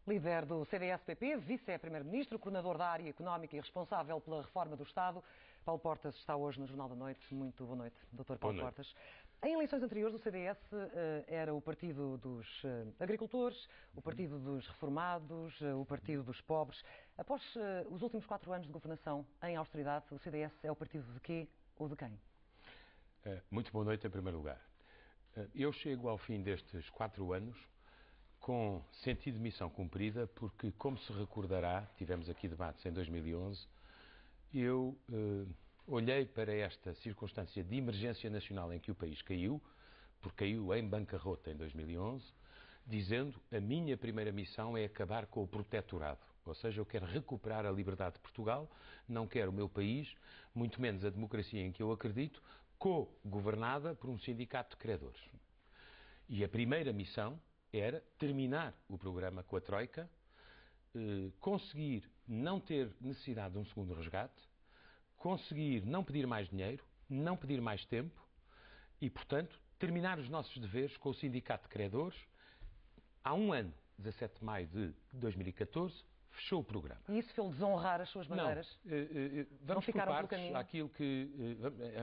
Líder do CDS-PP, vice-primeiro-ministro, coordenador da área económica e responsável pela reforma do Estado, Paulo Portas está hoje no Jornal da Noite. Muito boa noite, Dr. Paulo Portas. Em eleições anteriores, o CDS era o partido dos agricultores, o partido dos reformados, o partido dos pobres. Após os últimos 4 anos de governação em austeridade, o CDS é o partido de quê ou de quem? Muito boa noite, em primeiro lugar. Eu chego ao fim destes 4 anos com sentido de missão cumprida, porque, como se recordará, tivemos aqui debates em 2011, eu olhei para esta circunstância de emergência nacional em que o país caiu, porque caiu em bancarrota em 2011, dizendo: a minha primeira missão é acabar com o protetorado. Ou seja, eu quero recuperar a liberdade de Portugal, não quero o meu país, muito menos a democracia em que eu acredito, co-governada por um sindicato de credores. E a primeira missão era terminar o programa com a Troika, conseguir não ter necessidade de um segundo resgate, conseguir não pedir mais dinheiro, não pedir mais tempo e, portanto, terminar os nossos deveres com o sindicato de credores. Há um ano, 17 de maio de 2014, fechou o programa. E isso fez desonrar as suas bandeiras? Não, vamos por partes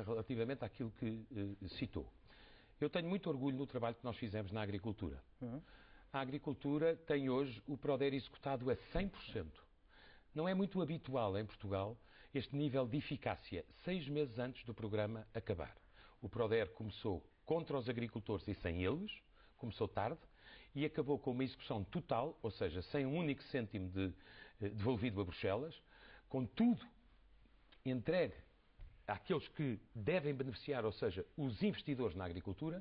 relativamente àquilo que citou. Eu tenho muito orgulho no trabalho que nós fizemos na agricultura. A agricultura tem hoje o PRODER executado a 100%. Não é muito habitual em Portugal este nível de eficácia 6 meses antes do programa acabar. O PRODER começou contra os agricultores e sem eles, começou tarde, e acabou com uma execução total, ou seja, sem um único cêntimo devolvido a Bruxelas, com tudo entregue àqueles que devem beneficiar, ou seja, os investidores na agricultura,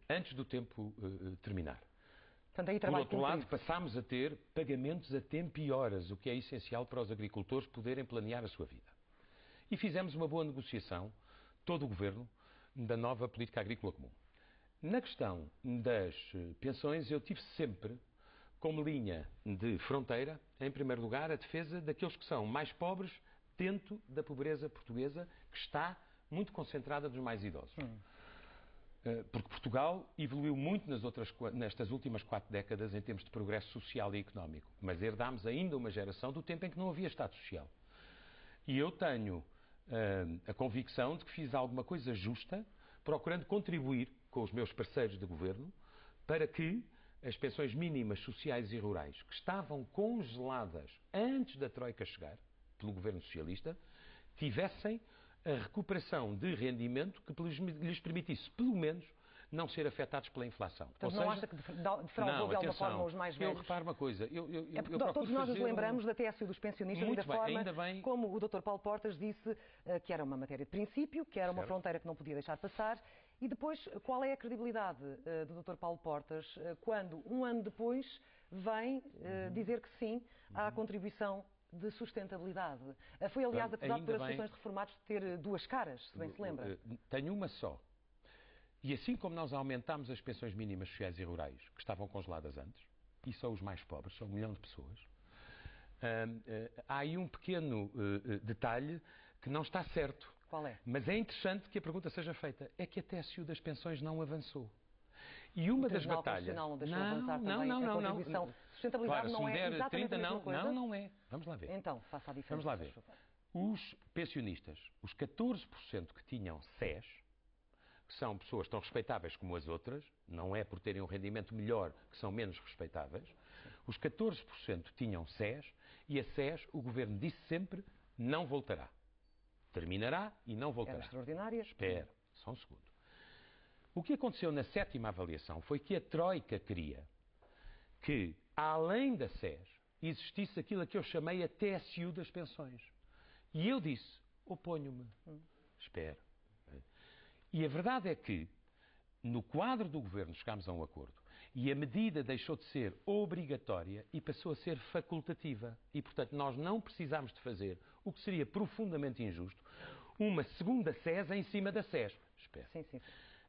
antes do tempo terminar. Portanto, por outro lado, passámos a ter pagamentos a tempo e horas, o que é essencial para os agricultores poderem planear a sua vida. E fizemos uma boa negociação, todo o Governo, da nova Política Agrícola Comum. Na questão das pensões, eu tive sempre como linha de fronteira, em primeiro lugar, a defesa daqueles que são mais pobres dentro da pobreza portuguesa, que está muito concentrada nos mais idosos. Porque Portugal evoluiu muito nestas últimas 4 décadas em termos de progresso social e económico, mas herdámos ainda uma geração do tempo em que não havia Estado Social. E eu tenho a convicção de que fiz alguma coisa justa, procurando contribuir com os meus parceiros de governo para que as pensões mínimas sociais e rurais, que estavam congeladas antes da Troika chegar, pelo governo socialista, tivessem a recuperação de rendimento que lhes permitisse, pelo menos, não ser afetados pela inflação. Portanto, não acha que defraudou de alguma forma os mais velhos? Eu reparo uma coisa. Todos nós nos lembramos da TSU dos pensionistas e da forma como o Dr. Paulo Portas disse que era uma matéria de princípio, que era uma fronteira que não podia deixar passar. E depois, qual é a credibilidade do Dr. Paulo Portas quando, um ano depois, vem dizer que sim à contribuição de sustentabilidade? Foi, aliás, acusado pelas associações de reformados de ter 2 caras, se bem se lembra. Tenho uma só. E assim como nós aumentámos as pensões mínimas sociais e rurais, que estavam congeladas antes, e são os mais pobres, são 1 milhão de pessoas, há aí um pequeno detalhe que não está certo. Qual é? Mas é interessante que a pergunta seja feita. É que a TSU das pensões não avançou. E uma das batalhas... Não deixou avançar também a contribuição. Sustentabilidade claro, não é exatamente a mesma coisa? Não é. Vamos lá ver. Então, faça a diferença. Vamos lá ver. Os pensionistas, os 14% que tinham SES, que são pessoas tão respeitáveis como as outras, não é por terem um rendimento melhor que são menos respeitáveis, os 14% tinham SES e a SES, o Governo disse sempre, não voltará. Terminará e não voltará. Era extraordinária. Espera, só um segundo. O que aconteceu na 7ª avaliação foi que a Troika queria que, além da SES, existisse aquilo a que eu chamei a TSU das pensões. E eu disse, oponho-me. Espera. E a verdade é que, no quadro do Governo, chegámos a um acordo e a medida deixou de ser obrigatória e passou a ser facultativa. E, portanto, nós não precisámos de fazer, o que seria profundamente injusto, uma segunda SES em cima da SES. Espera. Sim.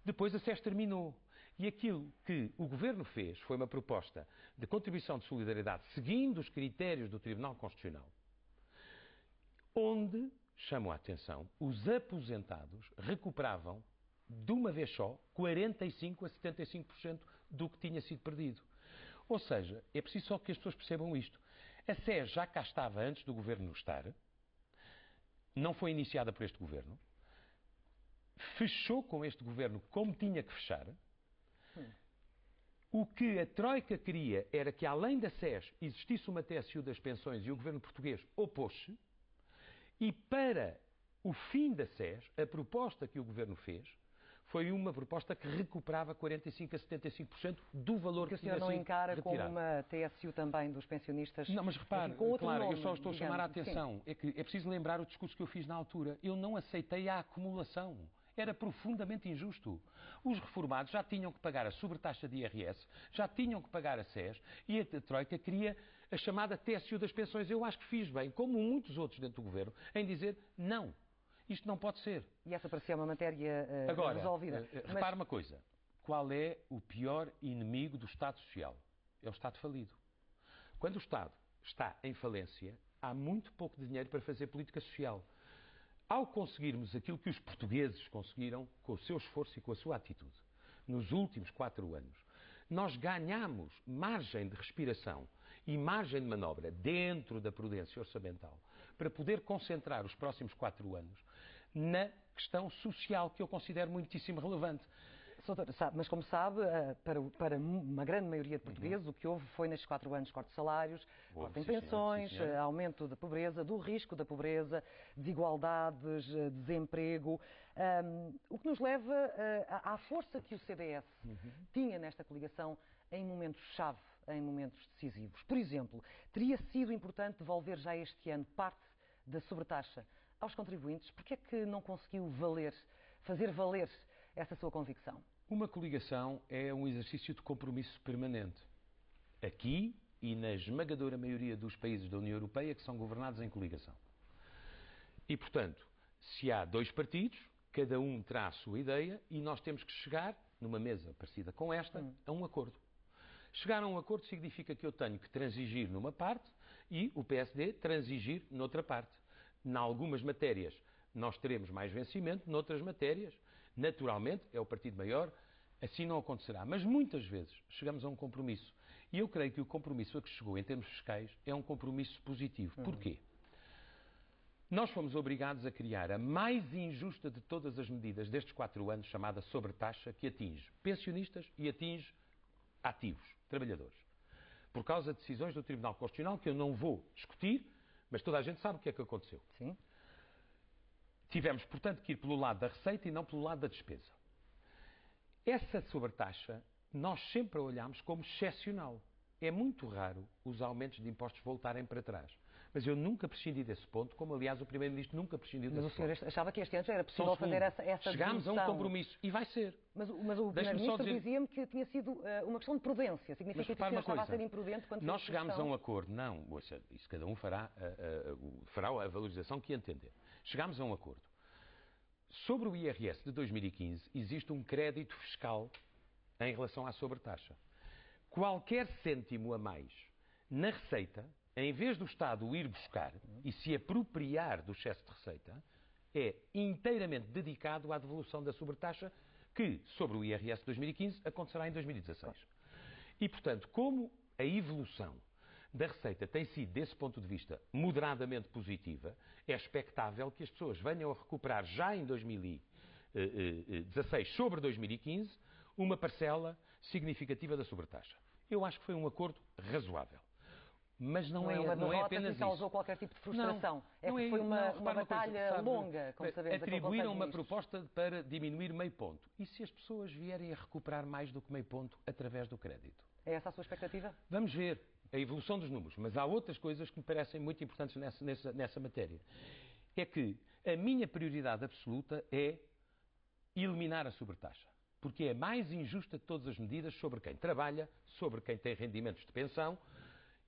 Depois a SES terminou. E aquilo que o Governo fez foi uma proposta de contribuição de solidariedade seguindo os critérios do Tribunal Constitucional, onde, chamou a atenção, os aposentados recuperavam de uma vez só 45% a 75% do que tinha sido perdido. Ou seja, é preciso só que as pessoas percebam isto. A SES já cá estava antes do Governo estar, não foi iniciada por este Governo, fechou com este Governo como tinha que fechar. O que a Troika queria era que, além da SES, existisse uma TSU das pensões e o Governo português opôs-se. E para o fim da SES, a proposta que o Governo fez foi uma proposta que recuperava 45% a 75% do valor que tinha sido retirado. O senhor não encara como uma TSU também dos pensionistas? Não, mas repare, claro, eu só estou a chamar a atenção. É que é preciso lembrar o discurso que eu fiz na altura. Eu não aceitei a acumulação. Era profundamente injusto. Os reformados já tinham que pagar a sobretaxa de IRS, já tinham que pagar a SES e a Troika queria a chamada TSU das pensões. Eu acho que fiz bem, como muitos outros dentro do Governo, em dizer não. Isto não pode ser. E essa parecia uma matéria resolvida. Repare uma coisa. Qual é o pior inimigo do Estado Social? É o Estado falido. Quando o Estado está em falência, há muito pouco dinheiro para fazer política social. Ao conseguirmos aquilo que os portugueses conseguiram com o seu esforço e com a sua atitude, nos últimos 4 anos, nós ganhamos margem de respiração e margem de manobra dentro da prudência orçamental para poder concentrar os próximos 4 anos na questão social, que eu considero muitíssimo relevante. Doutor, mas como sabe, para uma grande maioria de portugueses, o que houve foi nestes 4 anos corte de salários, corte em pensões, aumento da pobreza, do risco da pobreza, desigualdades, desemprego, o que nos leva à força que o CDS tinha nesta coligação em momentos-chave, em momentos decisivos. Por exemplo, teria sido importante devolver já este ano parte da sobretaxa aos contribuintes. Porque é que não conseguiu fazer valer essa sua convicção? Uma coligação é um exercício de compromisso permanente. Aqui e na esmagadora maioria dos países da União Europeia que são governados em coligação. E, portanto, se há 2 partidos, cada um terá a sua ideia e nós temos que chegar, numa mesa parecida com esta, a um acordo. Chegar a um acordo significa que eu tenho que transigir numa parte e o PSD transigir noutra parte. Em algumas matérias nós teremos mais vencimento, noutras matérias, naturalmente, é o partido maior, assim não acontecerá. Mas muitas vezes chegamos a um compromisso. E eu creio que o compromisso a que chegou em termos fiscais é um compromisso positivo. Porquê? Nós fomos obrigados a criar a mais injusta de todas as medidas destes 4 anos, chamada sobretaxa, que atinge pensionistas e atinge ativos, trabalhadores. Por causa de decisões do Tribunal Constitucional que eu não vou discutir, mas toda a gente sabe o que é que aconteceu. Sim. Tivemos, portanto, que ir pelo lado da receita e não pelo lado da despesa. Essa sobretaxa nós sempre a olhamos como excepcional. É muito raro os aumentos de impostos voltarem para trás. Mas eu nunca prescindi desse ponto, como aliás o Primeiro-Ministro nunca prescindiu desse ponto. Mas o senhor achava que este ano já era possível fazer essa Chegámos dedução. a um compromisso, e vai ser. Mas o Primeiro-Ministro dizia-me que tinha sido uma questão de prudência. Significa que o senhor estava a ser imprudente quando nós chegámos a um acordo. Não, isso cada um fará a valorização que entender. Chegámos a um acordo. Sobre o IRS de 2015, existe um crédito fiscal em relação à sobretaxa. Qualquer cêntimo a mais na receita, em vez do Estado ir buscar e se apropriar do excesso de receita, é inteiramente dedicado à devolução da sobretaxa que, sobre o IRS de 2015, acontecerá em 2016. E, portanto, como a evolução da receita tem sido, desse ponto de vista, moderadamente positiva, é expectável que as pessoas venham a recuperar já em 2016 sobre 2015 uma parcela significativa da sobretaxa. Eu acho que foi um acordo razoável. Mas não é apenas isso. Não causou qualquer tipo de frustração. Foi uma batalha longa, como sabemos. Atribuíram uma proposta para diminuir meio ponto. E se as pessoas vierem a recuperar mais do que meio ponto através do crédito? É essa a sua expectativa? Vamos ver a evolução dos números. Mas há outras coisas que me parecem muito importantes nessa matéria. É que a minha prioridade absoluta é eliminar a sobretaxa. Porque é a mais injusta de todas as medidas sobre quem trabalha, sobre quem tem rendimentos de pensão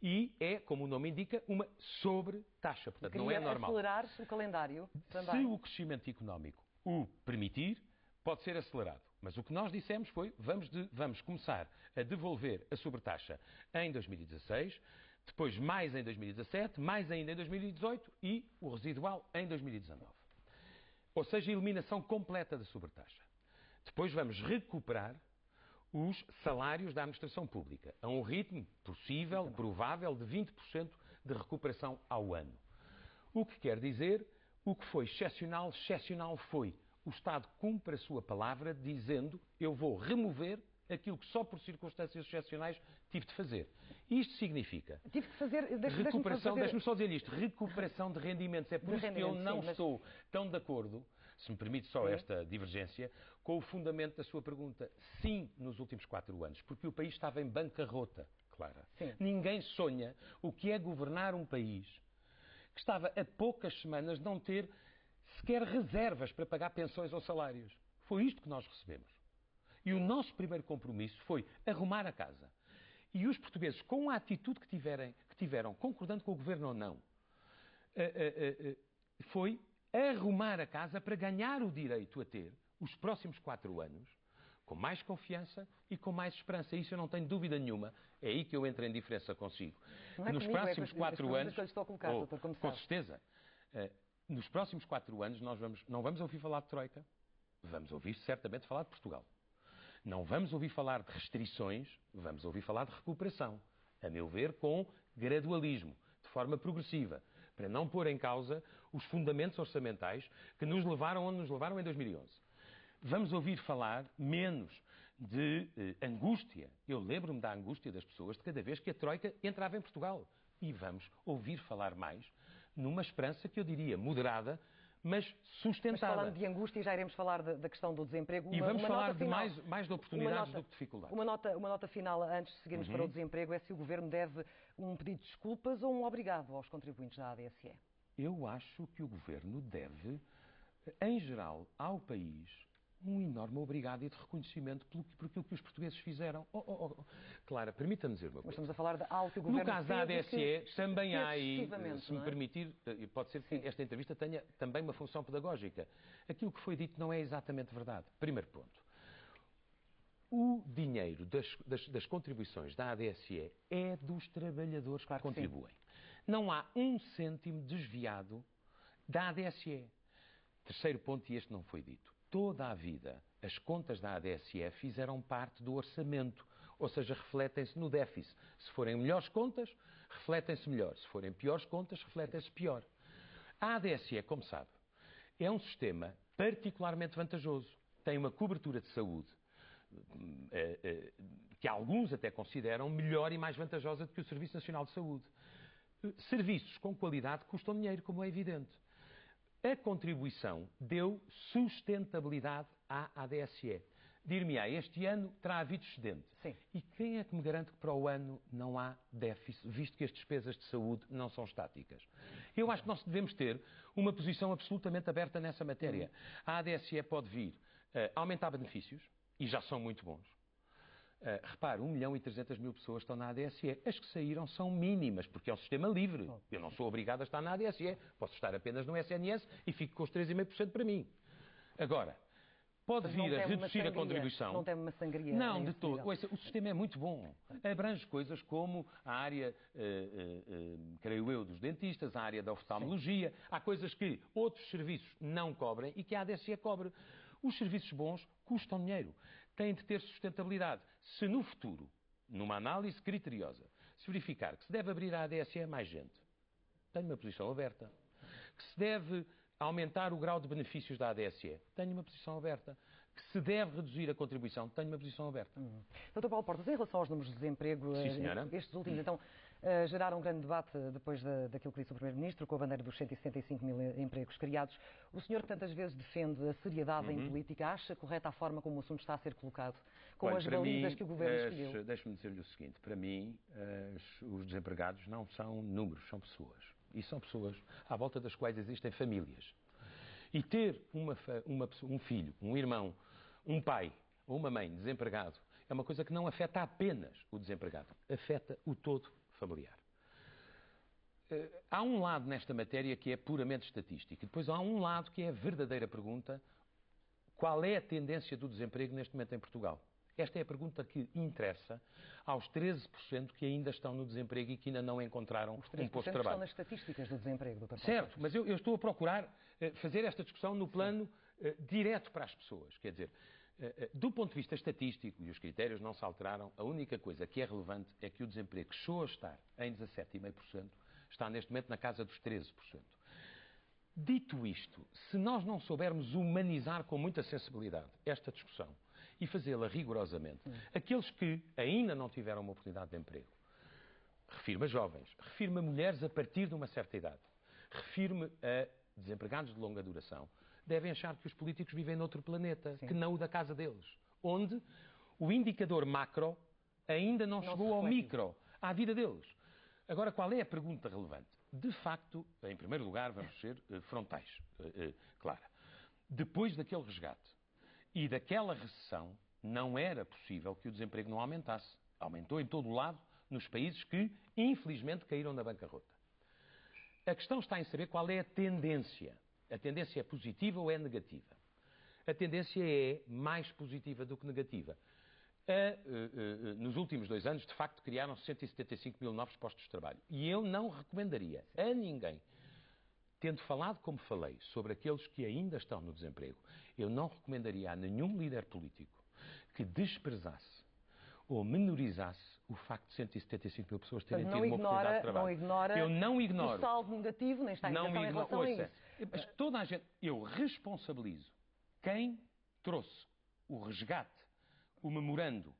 e é, como o nome indica, uma sobretaxa. Portanto, não é normal. Acelerar o calendário também. Se o crescimento económico o permitir, pode ser acelerado. Mas o que nós dissemos foi, vamos começar a devolver a sobretaxa em 2016, depois mais em 2017, mais ainda em 2018 e o residual em 2019. Ou seja, a eliminação completa da sobretaxa. Depois vamos recuperar os salários da administração pública, a um ritmo possível, provável, de 20% de recuperação ao ano. O que quer dizer, o que foi excepcional, excepcional foi. O Estado cumpre a sua palavra dizendo: eu vou remover aquilo que só por circunstâncias excepcionais tive de fazer. Isto significa... Tive de fazer... Deixe-me só dizer isto. Recuperação de rendimentos. É por isso que eu não estou tão de acordo, se me permite só esta divergência, com o fundamento da sua pergunta. Sim, nos últimos 4 anos, porque o país estava em bancarrota, Clara. Sim. Ninguém sonha o que é governar um país que estava a poucas semanas de não ter sequer reservas para pagar pensões ou salários. Foi isto que nós recebemos. E o nosso primeiro compromisso foi arrumar a casa. E os portugueses, com a atitude que tiveram, concordando com o governo ou não, foi arrumar a casa para ganhar o direito a ter, os próximos 4 anos, com mais confiança e com mais esperança. Isso eu não tenho dúvida nenhuma. É aí que eu entro em diferença consigo. Nos próximos 4 anos... Com certeza. Nos próximos 4 anos nós não vamos ouvir falar de Troika, vamos ouvir certamente falar de Portugal. Não vamos ouvir falar de restrições, vamos ouvir falar de recuperação. A meu ver, com gradualismo, de forma progressiva, para não pôr em causa os fundamentos orçamentais que nos levaram onde nos levaram em 2011. Vamos ouvir falar menos de angústia. Eu lembro-me da angústia das pessoas de cada vez que a Troika entrava em Portugal. E vamos ouvir falar mais numa esperança que eu diria moderada, mas sustentada. Mas falando de angústia, já iremos falar da questão do desemprego. E vamos falar de mais de oportunidades do que dificuldades. Uma nota final, antes de seguirmos para o desemprego, é se o Governo deve um pedido de desculpas ou um obrigado aos contribuintes da ADSE. Eu acho que o Governo deve, em geral, ao país, um enorme obrigado e de reconhecimento por aquilo que os portugueses fizeram. Clara, permita-me dizer uma coisa. Mas estamos a falar de algo que o Governo... No caso da ADSE, também há aí, se me permitir, pode ser que esta entrevista tenha também uma função pedagógica. Aquilo que foi dito não é exatamente verdade. Primeiro ponto. O dinheiro das contribuições da ADSE é dos trabalhadores que contribuem. Não há um cêntimo desviado da ADSE. Terceiro ponto, e este não foi dito. Toda a vida, as contas da ADSE fizeram parte do orçamento, ou seja, refletem-se no déficit. Se forem melhores contas, refletem-se melhor. Se forem piores contas, refletem-se pior. A ADSE, como sabe, é um sistema particularmente vantajoso. Tem uma cobertura de saúde que alguns até consideram melhor e mais vantajosa do que o Serviço Nacional de Saúde. Serviços com qualidade custam dinheiro, como é evidente. A contribuição deu sustentabilidade à ADSE. Dir-me-á, este ano terá havido excedente. Sim. E quem é que me garante que para o ano não há déficit, visto que as despesas de saúde não são estáticas? Eu acho que nós devemos ter uma posição absolutamente aberta nessa matéria. A ADSE pode vir aumentar benefícios, e já são muito bons. Repare, 1.300.000 pessoas estão na ADSE. As que saíram são mínimas, porque é um sistema livre. Eu não sou obrigado a estar na ADSE. Posso estar apenas no SNS e fico com os 3,5% para mim. Agora, pode vir a reduzir a contribuição. Não tem uma sangria. Não, de todo. O sistema é muito bom. Abrange coisas como a área, creio eu, dos dentistas, a área da oftalmologia. Há coisas que outros serviços não cobrem e que a ADSE cobre. Os serviços bons custam dinheiro. Têm de ter sustentabilidade. Se no futuro, numa análise criteriosa, se verificar que se deve abrir a ADSE a mais gente, tenho uma posição aberta. Que se deve aumentar o grau de benefícios da ADSE, tenho uma posição aberta. Que se deve reduzir a contribuição, tenho uma posição aberta. Dr. Paulo Portas, em relação aos números de desemprego, sim, senhora. Estes últimos, então, geraram um grande debate depois daquilo que disse o Primeiro-Ministro, com a bandeira dos 175.000 empregos criados. O senhor que tantas vezes defende a seriedade em política, acha correta a forma como o assunto está a ser colocado, com as balizas que o Governo escolheu? Deixe-me dizer-lhe o seguinte, para mim, os desempregados não são números, são pessoas. E são pessoas à volta das quais existem famílias. E ter um filho, um irmão, um pai ou uma mãe desempregado é uma coisa que não afeta apenas o desempregado, afeta o todo familiar. Há um lado nesta matéria que é puramente estatístico e depois há um lado que é a verdadeira pergunta: qual é a tendência do desemprego neste momento em Portugal? Esta é a pergunta que interessa aos 13% que ainda estão no desemprego e que ainda não encontraram um posto de trabalho. Estão nas estatísticas do desemprego, Dr. Certo, mas eu estou a procurar fazer esta discussão no plano direto para as pessoas. Quer dizer, Do ponto de vista estatístico, e os critérios não se alteraram, a única coisa que é relevante é que o desemprego chegou a estar em 17,5%, está neste momento na casa dos 13%. Dito isto, se nós não soubermos humanizar com muita sensibilidade esta discussão e fazê-la rigorosamente, aqueles que ainda não tiveram uma oportunidade de emprego, refiro-me a jovens, refiro-me a mulheres a partir de uma certa idade, refiro-me a desempregados de longa duração, devem achar que os políticos vivem noutro planeta, que não o da casa deles, onde o indicador macro ainda não chegou ao micro, à vida deles. Agora, qual é a pergunta relevante? De facto, em primeiro lugar, vamos ser frontais, Clara. Depois daquele resgate e daquela recessão, não era possível que o desemprego não aumentasse. Aumentou em todo o lado, nos países que, infelizmente, caíram na bancarrota. A questão está em saber qual é a tendência. A tendência é positiva ou é negativa? A tendência é mais positiva do que negativa. Nos últimos 2 anos, de facto, criaram-se 175 mil novos postos de trabalho. E eu não recomendaria a ninguém, tendo falado como falei, sobre aqueles que ainda estão no desemprego, eu não recomendaria a nenhum líder político que desprezasse ou menorizasse o facto de 175 mil pessoas terem tido uma oportunidade de trabalho. Eu não ignoro o saldo negativo, nem está em relação a isso. Mas toda a gente, eu responsabilizo quem trouxe o resgate, o memorando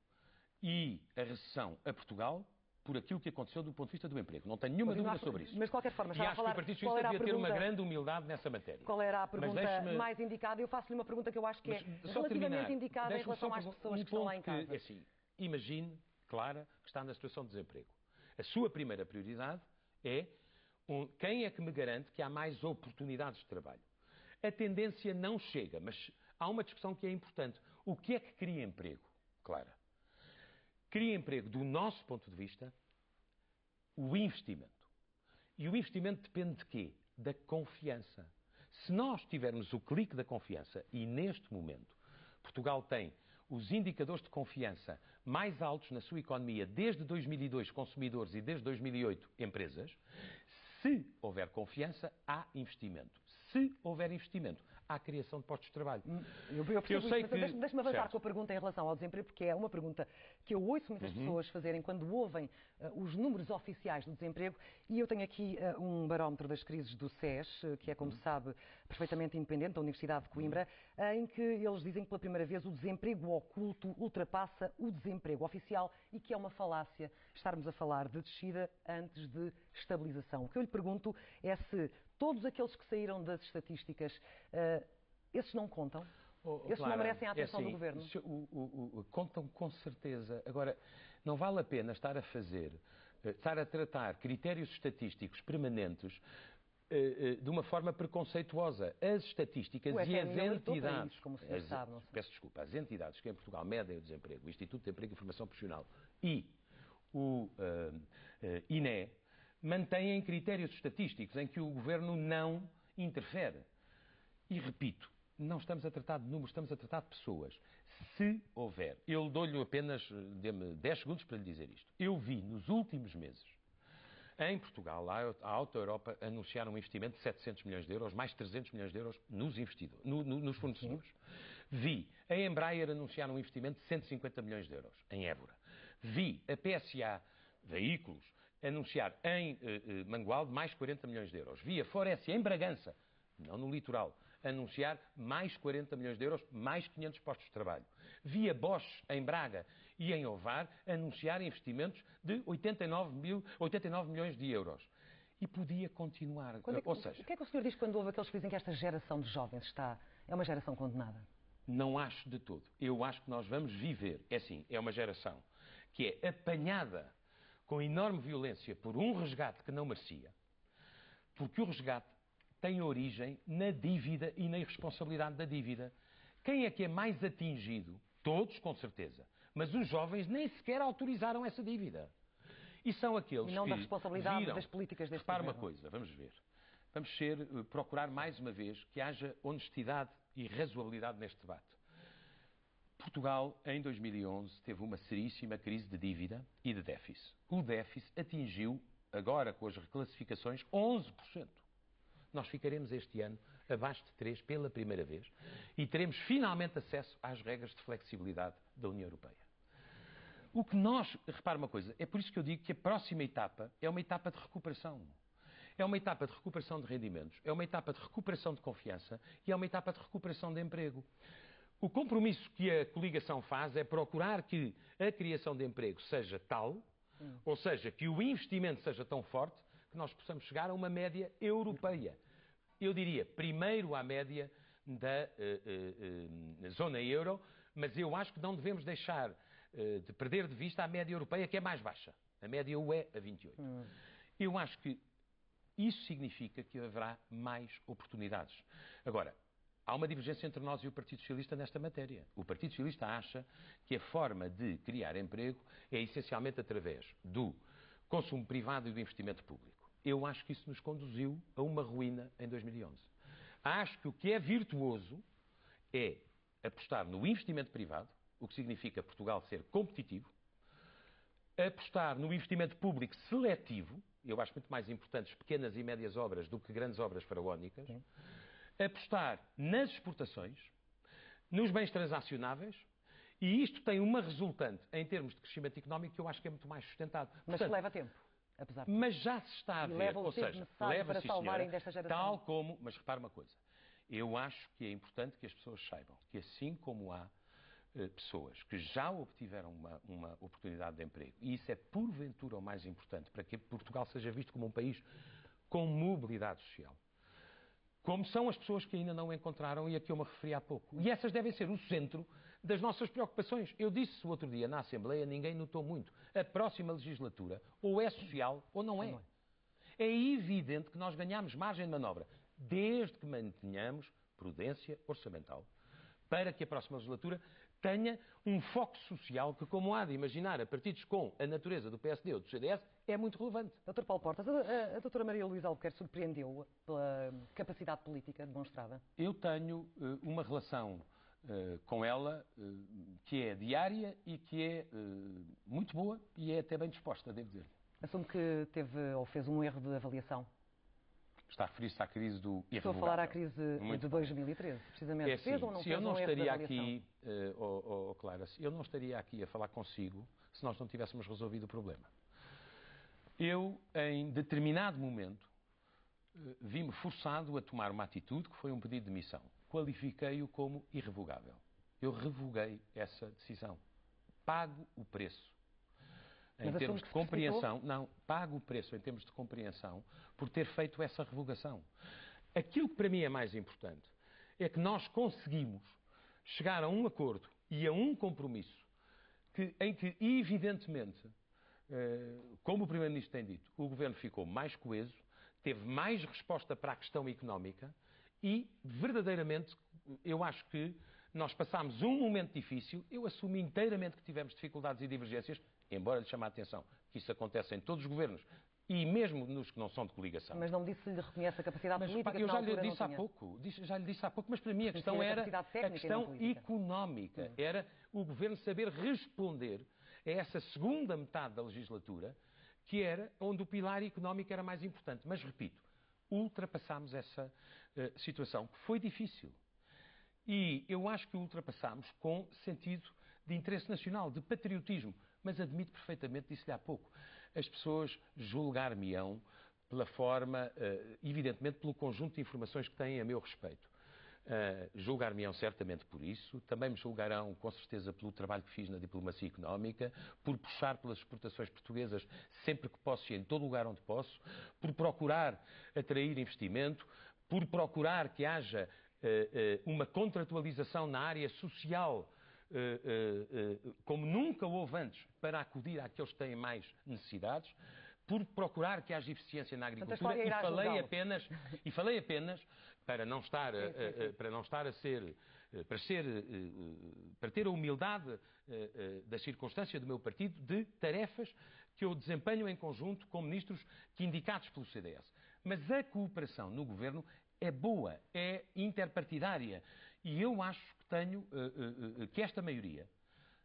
e a recessão a Portugal por aquilo que aconteceu do ponto de vista do emprego. Não tenho nenhuma dúvida sobre isso. Mas, de qualquer forma, e acho que o Partido Socialista devia ter uma grande humildade nessa matéria. Qual era a pergunta mais indicada? Eu faço-lhe uma pergunta que eu acho que é relativamente indicada em relação às pessoas que estão lá em casa. Assim, imagine, Clara, que está na situação de desemprego. A sua primeira prioridade é quem é que me garante que há mais oportunidades de trabalho. A tendência não chega, mas há uma discussão que é importante. O que é que cria emprego, Clara? Cria emprego, do nosso ponto de vista, o investimento. E o investimento depende de quê? Da confiança. Se nós tivermos o clique da confiança, e neste momento Portugal tem os indicadores de confiança mais altos na sua economia desde 2002, consumidores, e desde 2008, empresas, se houver confiança, há investimento. Se houver investimento, há criação de postos de trabalho. Eu sei que... Deixe-me avançar com a pergunta em relação ao desemprego, porque é uma pergunta que eu ouço muitas pessoas fazerem quando ouvem os números oficiais do desemprego, e eu tenho aqui um barómetro das crises do SES, que é, como sabe, perfeitamente independente, da Universidade de Coimbra, em que eles dizem que pela primeira vez o desemprego oculto ultrapassa o desemprego oficial e que é uma falácia estarmos a falar de descida antes de estabilização. O que eu lhe pergunto é se todos aqueles que saíram das estatísticas, esses não contam? Esses Clara, não merecem a atenção do Governo? Contam com certeza. Agora, não vale a pena estar a tratar critérios estatísticos permanentes de uma forma preconceituosa. As estatísticas e as entidades... Isso, como o senhor sabe, não sei. Peço desculpa. As entidades que em Portugal medem o desemprego, o Instituto de Emprego e Informação Profissional e o INE, mantêm critérios estatísticos em que o Governo não interfere. E repito, não estamos a tratar de números, estamos a tratar de pessoas. Se houver, eu dou-lhe apenas, dê-me 10 segundos para lhe dizer isto. Eu vi nos últimos meses, em Portugal, a Auto Europa anunciar um investimento de 700 milhões de euros, mais 300 milhões de euros nos fornecedores. Sim. Vi a Embraer anunciar um investimento de 150 milhões de euros em Évora. Vi a PSA Veículos anunciar em Mangualde mais 40 milhões de euros. Vi a Faurecia em Bragança, não no litoral, anunciar mais 40 milhões de euros, mais 500 postos de trabalho. Vi a Bosch em Braga e em Ovar anunciar investimentos de 89 milhões de euros. E podia continuar. Ou seja, o que é que o senhor diz quando ouve aqueles que dizem que esta geração de jovens é uma geração condenada? Não acho de todo. Eu acho que nós vamos viver. É assim, é uma geração que é apanhada com enorme violência por um resgate que não merecia, porque o resgate tem origem na dívida e na irresponsabilidade da dívida. Quem é que é mais atingido? Todos, com certeza. Mas os jovens nem sequer autorizaram essa dívida. E são aqueles que... E não da responsabilidade das políticas deste governo. Repare uma coisa, vamos ver. Vamos procurar mais uma vez que haja honestidade e razoabilidade neste debate. Portugal, em 2011, teve uma seríssima crise de dívida e de déficit. O déficit atingiu, agora com as reclassificações, 11%. nós ficaremos este ano abaixo de 3 pela primeira vez e teremos finalmente acesso às regras de flexibilidade da União Europeia. O que repare uma coisa, é por isso que eu digo que a próxima etapa é uma etapa de recuperação. É uma etapa de recuperação de rendimentos, é uma etapa de recuperação de confiança e é uma etapa de recuperação de emprego. O compromisso que a coligação faz é procurar que a criação de emprego seja tal, ou seja, que o investimento seja tão forte, que nós possamos chegar a uma média europeia. Eu diria, primeiro à média da zona euro, mas eu acho que não devemos deixar de perder de vista a média europeia, que é mais baixa. A média UE a 28. Eu acho que isso significa que haverá mais oportunidades. Agora, há uma divergência entre nós e o Partido Socialista nesta matéria. O Partido Socialista acha que a forma de criar emprego é essencialmente através do consumo privado e do investimento público. Eu acho que isso nos conduziu a uma ruína em 2011. Acho que o que é virtuoso é apostar no investimento privado, o que significa Portugal ser competitivo, apostar no investimento público seletivo, eu acho muito mais importantes pequenas e médias obras do que grandes obras faraónicas, apostar nas exportações, nos bens transacionáveis, e isto tem uma resultante em termos de crescimento económico que eu acho que é muito mais sustentado. Mas portanto, leva tempo. Apesar de... Mas já se está a ver, ou seja, leva-se, senhora, desta geração. Tal como, mas repare uma coisa, eu acho que é importante que as pessoas saibam que assim como há pessoas que já obtiveram uma oportunidade de emprego, e isso é porventura o mais importante para que Portugal seja visto como um país com mobilidade social, como são as pessoas que ainda não encontraram e a que eu me referi há pouco. E essas devem ser o centro das nossas preocupações. Eu disse o outro dia na Assembleia, ninguém notou muito. A próxima legislatura ou é social ou não é. É evidente que nós ganhamos margem de manobra, desde que mantenhamos prudência orçamental, para que a próxima legislatura tenha um foco social que, como há de imaginar a partidos com a natureza do PSD ou do CDS, é muito relevante. Dr. Paulo Portas, a doutora Maria Luísa Albuquerque surpreendeu pela capacidade política demonstrada? Eu tenho uma relação com ela que é diária e que é muito boa e é até bem disposta, devo dizer. Assumo que teve ou fez um erro de avaliação. Está a referir-se à crise do irrevogável. Estou a falar à crise de 2013, precisamente. É assim, fez ou não se fez eu não um erro de estaria avaliação? aqui, Clara, eu não estaria aqui a falar consigo se nós não tivéssemos resolvido o problema. Eu, em determinado momento, vi-me forçado a tomar uma atitude que foi um pedido de demissão. Qualifiquei-o como irrevogável. Eu revoguei essa decisão. Pago o preço. Em termos de compreensão, não, pago o preço em termos de compreensão por ter feito essa revogação. Aquilo que para mim é mais importante é que nós conseguimos chegar a um acordo e a um compromisso em que, evidentemente, como o Primeiro-Ministro tem dito, o Governo ficou mais coeso, teve mais resposta para a questão económica e, verdadeiramente, eu acho que nós passámos um momento difícil, eu assumo inteiramente que tivemos dificuldades e divergências, embora lhe chame a atenção que isso acontece em todos os governos e mesmo nos que não são de coligação. Mas não me disse se lhe reconhece a capacidade política que eu na já lhe altura disse há pouco, já lhe disse há pouco, mas para mim a questão era a questão económica, era o Governo saber responder a essa segunda metade da legislatura, que era onde o pilar económico era mais importante. Mas, repito, ultrapassámos essa situação, que foi difícil. E eu acho que ultrapassámos com sentido de interesse nacional, de patriotismo. Mas admito perfeitamente, disse-lhe há pouco, as pessoas julgar-me-ão pela forma, evidentemente, pelo conjunto de informações que têm a meu respeito. Julgar-me-ão certamente por isso, também me julgarão com certeza pelo trabalho que fiz na diplomacia económica, por puxar pelas exportações portuguesas sempre que posso e em todo lugar onde posso, por procurar atrair investimento, por procurar que haja uma contratualização na área social como nunca houve antes para acudir àqueles que têm mais necessidades, por procurar que haja eficiência na agricultura e falei apenas para não estar para ter a humildade da circunstância do meu partido de tarefas que eu desempenho em conjunto com ministros que indicados pelo CDS. Mas a cooperação no governo é boa, é interpartidária e eu acho que esta maioria,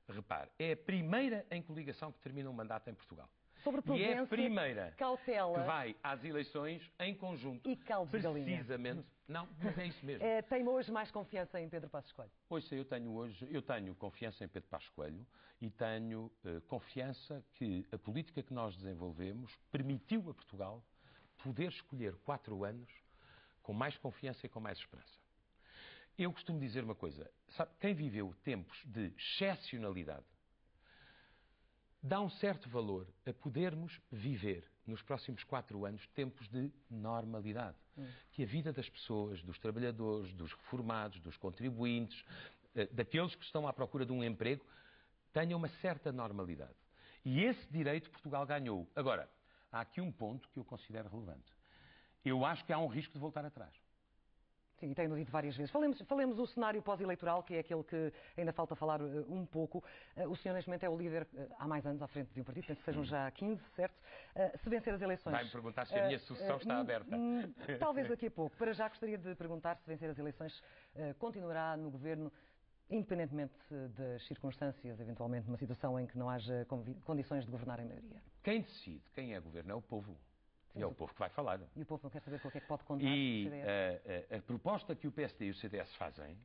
repare, é a primeira em coligação que termina um mandato em Portugal. sobre prudência, e é a primeira cautela, que vai às eleições em conjunto. E caldos de galinha. Precisamente. Não, mas é isso mesmo. Tem hoje mais confiança em Pedro Passos Coelho? Eu tenho confiança em Pedro Passos Coelho e tenho confiança que a política que nós desenvolvemos permitiu a Portugal poder escolher 4 anos com mais confiança e com mais esperança. Eu costumo dizer uma coisa, sabe, quem viveu tempos de excepcionalidade dá um certo valor a podermos viver nos próximos 4 anos tempos de normalidade. Que a vida das pessoas, dos trabalhadores, dos reformados, dos contribuintes, daqueles que estão à procura de um emprego, tenha uma certa normalidade. E esse direito Portugal ganhou. Agora, há aqui um ponto que eu considero relevante. Eu acho que há um risco de voltar atrás. Sim, e tenho dito várias vezes. Falemos do cenário pós-eleitoral, que é aquele que ainda falta falar um pouco. O senhor, neste momento, é o líder há mais anos à frente de um partido, penso que sejam já 15, certo? Se vencer as eleições... Vai-me perguntar se a minha sucessão está aberta. Talvez daqui a pouco. Para já gostaria de perguntar se vencer as eleições continuará no governo, independentemente das circunstâncias, eventualmente numa situação em que não haja condições de governar em maioria. Quem decide quem é governo é o povo. E é o povo que vai falar. E o povo não quer saber com o que é que pode contar e o CDS? A proposta que o PSD e o CDS fazem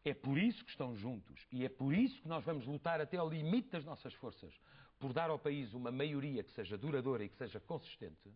é por isso que estão juntos e é por isso que nós vamos lutar até ao limite das nossas forças por dar ao país uma maioria que seja duradoura e que seja consistente.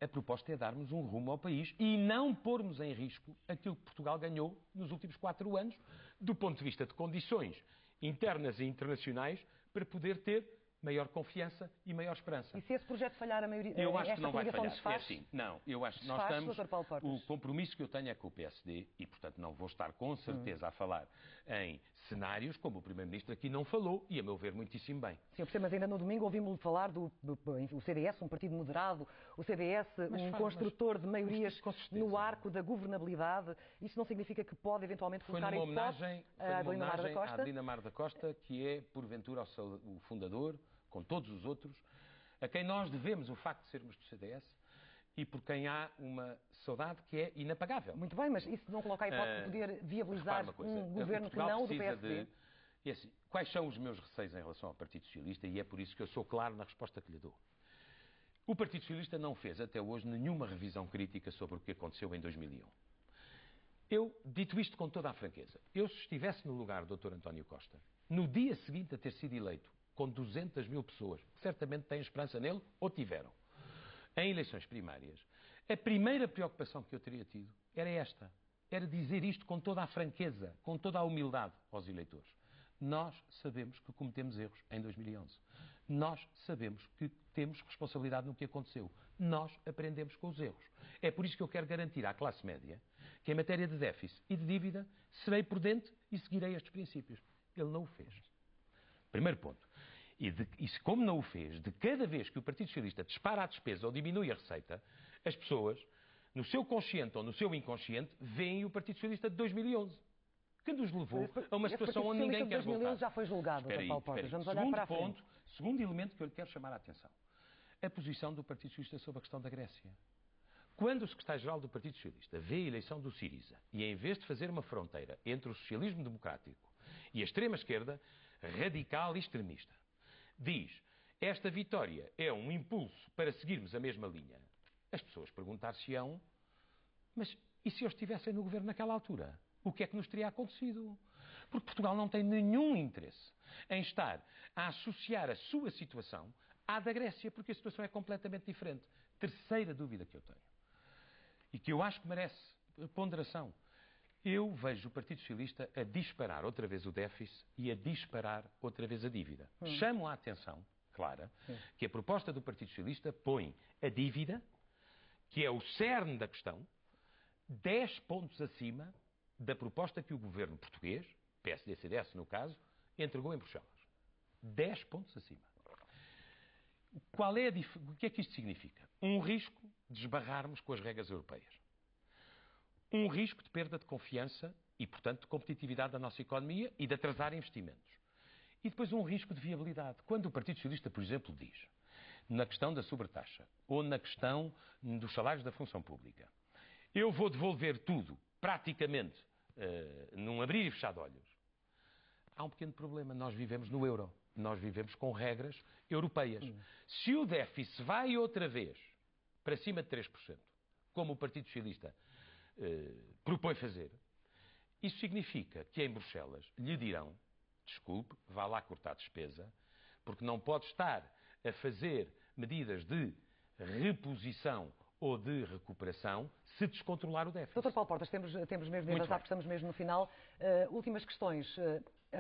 A proposta é darmos um rumo ao país e não pormos em risco aquilo que Portugal ganhou nos últimos 4 anos do ponto de vista de condições internas e internacionais para poder ter maior confiança e maior esperança. E se esse projeto falhar, a maioria... Eu acho que não vai falhar. Desfaz? É assim, não. Eu acho que nós estamos... O compromisso que eu tenho é com o PSD e, portanto, não vou estar com certeza a falar em cenários como o Primeiro-Ministro aqui não falou e, a meu ver, muitíssimo bem. Sim, eu percebo, mas ainda no domingo ouvimos-lhe falar do CDS, um partido moderado, o CDS, construtor de maiorias no arco da governabilidade. Isso não significa que pode, eventualmente, colocar em hipótese a Adelina Mar da Costa, que é, porventura, o fundador, com todos os outros, a quem nós devemos o facto de sermos do CDS e por quem há uma saudade que é inapagável. Muito bem, mas isso não coloca a hipótese de poder viabilizar um governo que não o do PSD? E assim, quais são os meus receios em relação ao Partido Socialista? E é por isso que eu sou claro na resposta que lhe dou. O Partido Socialista não fez até hoje nenhuma revisão crítica sobre o que aconteceu em 2001. Dito isto com toda a franqueza, se estivesse no lugar do Dr. António Costa, no dia seguinte a ter sido eleito, com 200 mil pessoas, que certamente têm esperança nele, ou tiveram, em eleições primárias, a primeira preocupação que eu teria tido era esta. Era dizer isto com toda a franqueza, com toda a humildade aos eleitores. Nós sabemos que cometemos erros em 2011. Nós sabemos que temos responsabilidade no que aconteceu. Nós aprendemos com os erros. É por isso que eu quero garantir à classe média que, em matéria de déficit e de dívida, serei prudente e seguirei estes princípios. Ele não o fez. Primeiro ponto. E como não o fez, de cada vez que o Partido Socialista dispara a despesa ou diminui a receita, as pessoas, no seu consciente ou no seu inconsciente, veem o Partido Socialista de 2011, que nos levou a uma situação onde ninguém quer voltar. 2011 já foi julgado, Dr. Paulo Portas. Vamos olhar para a frente. Segundo elemento que eu lhe quero chamar a atenção. A posição do Partido Socialista sobre a questão da Grécia. Quando o secretário-geral do Partido Socialista vê a eleição do Syriza e, em vez de fazer uma fronteira entre o socialismo democrático e a extrema-esquerda, radical e extremista, diz, esta vitória é um impulso para seguirmos a mesma linha. As pessoas perguntar-se-ão, mas e se eles estivessem no governo naquela altura? O que é que nos teria acontecido? Porque Portugal não tem nenhum interesse em estar a associar a sua situação à da Grécia, porque a situação é completamente diferente. Terceira dúvida que eu tenho, e que eu acho que merece ponderação. Eu vejo o Partido Socialista a disparar outra vez o déficit e a disparar outra vez a dívida. Chamo a atenção, clara, que a proposta do Partido Socialista põe a dívida, que é o cerne da questão, 10 pontos acima da proposta que o governo português, PSD-CDS no caso, entregou em Bruxelas. 10 pontos acima. O que é que isto significa? Um risco de esbarrarmos com as regras europeias. Um risco de perda de confiança e, portanto, de competitividade da nossa economia e de atrasar investimentos. E depois um risco de viabilidade. Quando o Partido Socialista, por exemplo, diz, na questão da sobretaxa ou na questão dos salários da função pública, eu vou devolver tudo, praticamente, num abrir e fechar de olhos. Há um pequeno problema. Nós vivemos no euro. nós vivemos com regras europeias. Se o déficit vai outra vez para cima de 3%, como o Partido Socialista propõe fazer, isso significa que em Bruxelas lhe dirão, desculpe, vá lá cortar despesa, porque não pode estar a fazer medidas de reposição ou de recuperação se descontrolar o déficit. Dr. Paulo Portas, temos mesmo de avançar, porque estamos mesmo no final. Últimas questões.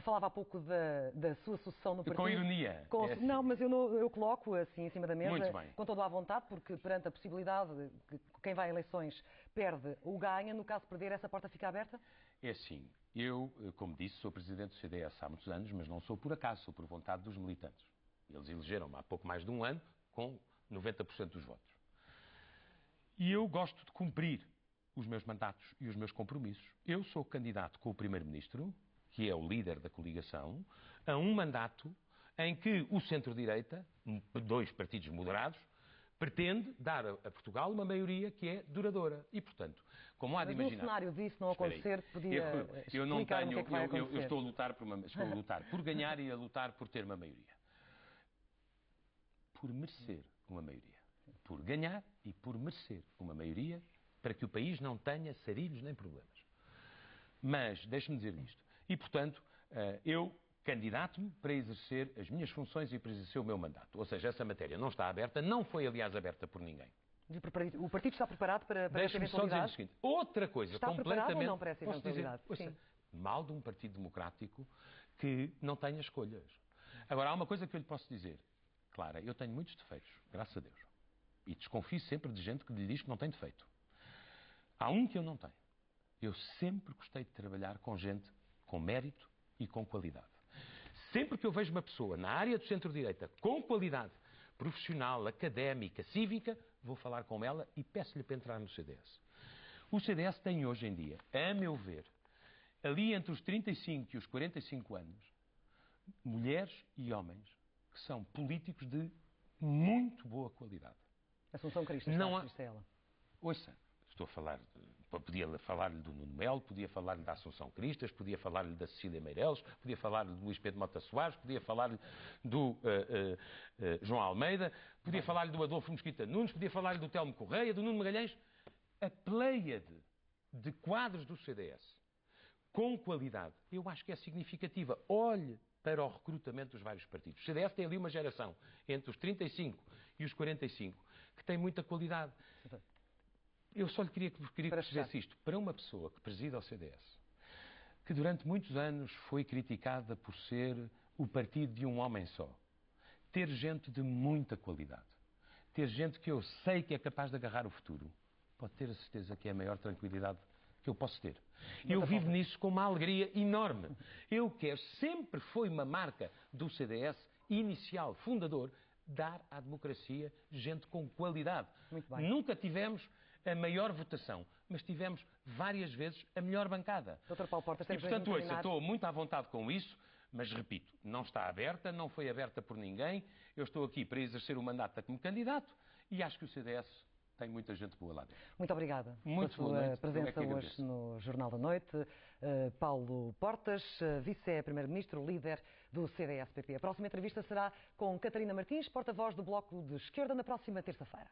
Falava há pouco da sua sucessão no partido. Com ironia. Não, mas eu coloco assim em cima da mesa, muito bem, com toda a vontade, porque perante a possibilidade de que quem vai a eleições perde ou ganha, no caso de perder, essa porta fica aberta? É assim, eu, como disse, sou presidente do CDS há muitos anos, mas não sou por acaso, sou por vontade dos militantes. Eles elegeram-me há pouco mais de um ano com 90% dos votos. E eu gosto de cumprir os meus mandatos e os meus compromissos. Eu sou candidato com o Primeiro-Ministro, que é o líder da coligação, a um mandato em que o centro-direita, 2 partidos moderados, pretende dar a Portugal uma maioria que é duradoura. E, portanto, como há de imaginar... Mas no cenário disso não acontecer, podia eu não explicar-me o que é que vai eu estou a lutar por ganhar e a lutar por ter uma maioria. Por merecer uma maioria. Por ganhar e por merecer uma maioria para que o país não tenha sarilhos nem problemas. Mas, deixe-me dizer isto. E, portanto, eu candidato-me para exercer as minhas funções e para exercer o meu mandato. Ou seja, essa matéria não está aberta, não foi, aliás, aberta por ninguém. O partido está preparado para essa eventualidade? Só dizer o seguinte. Outra coisa está completamente... preparado ou não para essa eventualidade? Dizer, mal de um partido democrático que não tenha escolhas. Agora, há uma coisa que eu lhe posso dizer. Clara, eu tenho muitos defeitos, graças a Deus. E desconfio sempre de gente que lhe diz que não tem defeito. Há um que eu não tenho. Eu sempre gostei de trabalhar com gente com mérito e com qualidade. Sempre que eu vejo uma pessoa na área do centro-direita com qualidade profissional, académica, cívica, vou falar com ela e peço-lhe para entrar no CDS. O CDS tem hoje em dia, a meu ver, ali entre os 35 e os 45 anos, mulheres e homens que são políticos de muito boa qualidade. Assunção Cristas, não há... ela. Ouça, estou a falar, podia falar-lhe do Nuno Melo, podia falar-lhe da Assunção Cristas, podia falar-lhe da Cecília Meireles, podia falar-lhe do Luís Pedro Mota Soares, podia falar-lhe do João Almeida, podia falar-lhe do Adolfo Mesquita Nunes, podia falar-lhe do Telmo Correia, do Nuno Magalhães. A pleiade de quadros do CDS com qualidade, eu acho que é significativa. Olhe para o recrutamento dos vários partidos. O CDS tem ali uma geração entre os 35 e os 45 que tem muita qualidade. Eu só lhe queria que percebesse isto. Para uma pessoa que preside ao CDS, que durante muitos anos foi criticada por ser o partido de um homem só, ter gente de muita qualidade, ter gente que eu sei que é capaz de agarrar o futuro, pode ter a certeza que é a maior tranquilidade que eu posso ter. Eu vivo nisso com uma alegria enorme. Eu quero, sempre foi uma marca do CDS, inicial, fundador, dar à democracia gente com qualidade. Nunca tivemos a maior votação, mas tivemos várias vezes a melhor bancada. Dr. Paulo Portas, e, portanto, hoje estou muito à vontade com isso, mas, repito, não está aberta, não foi aberta por ninguém. Eu estou aqui para exercer o mandato como candidato e acho que o CDS tem muita gente boa lá dentro. Muito obrigada pela sua presença hoje no Jornal da Noite. Paulo Portas, vice-primeiro-ministro, líder do CDS-PP. A próxima entrevista será com Catarina Martins, porta-voz do Bloco de Esquerda, na próxima terça-feira.